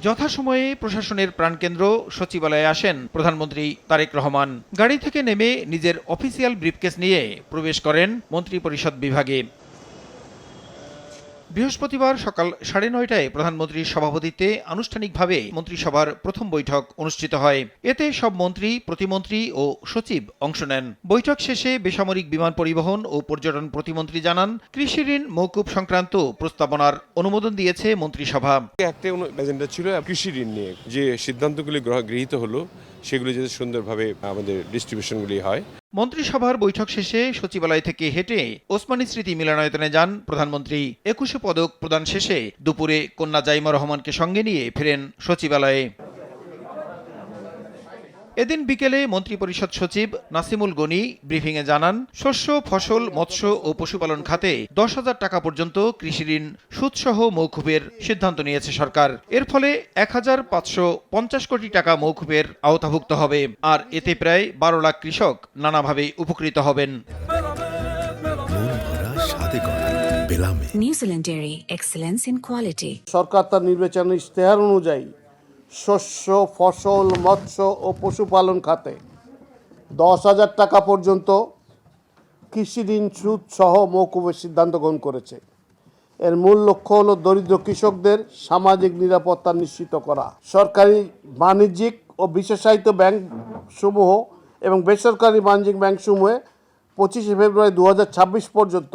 যথাসময়ে প্রশাসনের প্রাণকেন্দ্র সচিবালয়ে আসেন প্রধানমন্ত্রী তারেক রহমান। গাড়ি থেকে নেমে নিজের অফিসিয়াল ব্রিফকেস নিয়ে প্রবেশ করেন মন্ত্রিপরিষদ বিভাগে। বৃহস্পতিবার সকাল 9:30টায় প্রধানমন্ত্রীর সভাপতিত্বে আনুষ্ঠানিকভাবে মন্ত্রিসভার প্রথম বৈঠক অনুষ্ঠিত হয়। এতে সব মন্ত্রী, প্রতিমন্ত্রী ও সচিব অংশ নেন। বৈঠক শেষে বেসামরিক বিমান পরিবহন ও পর্যটন প্রতিমন্ত্রী জানান, কৃষি ঋণ মওকুফ সংক্রান্ত প্রস্তাবনার অনুমোদন দিয়েছে মন্ত্রিসভা। একটা এজেন্ডা ছিল কৃষি ঋণ নিয়ে, যে সিদ্ধান্তগুলি গৃহীত হলো সেগুলি যাতে সুন্দরভাবে আমাদের ডিস্ট্রিবিউশনগুলি হয়। মন্ত্রিসভার বৈঠক শেষে সচিবালয় থেকে হেঁটে ওসমানী স্মৃতি মিলনায়তনে যান প্রধানমন্ত্রী। 21 পদক প্রদান শেষে দুপুরে কন্যা জাইমা রহমানকে সঙ্গে নিয়ে ফেরেন সচিবালয়ে। এদিন বিকেলে মন্ত্রিপরিষদ সচিব নাসিমুল গনি ব্রিফিংয়ে জানান, শস্য, ফসল, মৎস্য ও পশুপালন খাতে 10,000 টাকা পর্যন্ত কৃষি ঋণ সুদসহ মওকুফের সিদ্ধান্ত নিয়েছে সরকার। এর ফলে 1,550 কোটি টাকা মওকুফের আওতাভুক্ত হবে। আর এতে প্রায় 12 লাখ কৃষক নানাভাবে উপকৃত হবেন। New Zealand dairy, excellence in quality. সরকার তার নির্বাচনী ইশতেহার অনুযায়ী শস্য, ফসল, মৎস্য ও পশুপালন খাতে 10,000 টাকা পর্যন্ত কৃষি ঋণ সুদ সহ মওকুফের সিদ্ধান্ত গ্রহণ করেছে। এর মূল লক্ষ্য হল দরিদ্র কৃষকদের সামাজিক নিরাপত্তা নিশ্চিত করা। সরকারি, বাণিজ্যিক ও বিশেষায়িত ব্যাংকসমূহ এবং বেসরকারি বাণিজ্যিক ব্যাংকসমূহে 25 ফেব্রুয়ারি 2026 পর্যন্ত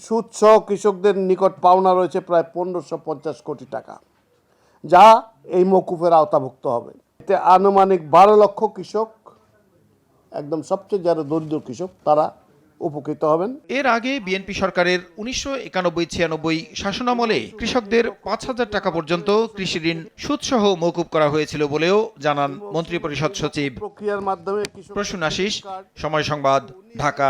সুদ সহ কৃষকদের নিকট পাওনা রয়েছে প্রায় 1,550 কোটি টাকা, যা এই মওকুফের আওতাভুক্ত হবে। এতে আনুমানিক 12 লক্ষ কৃষক, একদম সবচেয়ে যারা দরিদ্র কৃষক, তারা উপকৃত হবেন। এর আগে বিএনপি সরকারের 1991-96 শাসনামলে কৃষকদের 5,000 টাকা পর্যন্ত কৃষি ঋণ সুদসহ মওকুফ করা হয়েছিল বলেও জানান মন্ত্রিপরিষদ সচিব। প্রক্রিয়ার মাধ্যমে প্রসূন আশিস, সময় সংবাদ, ঢাকা।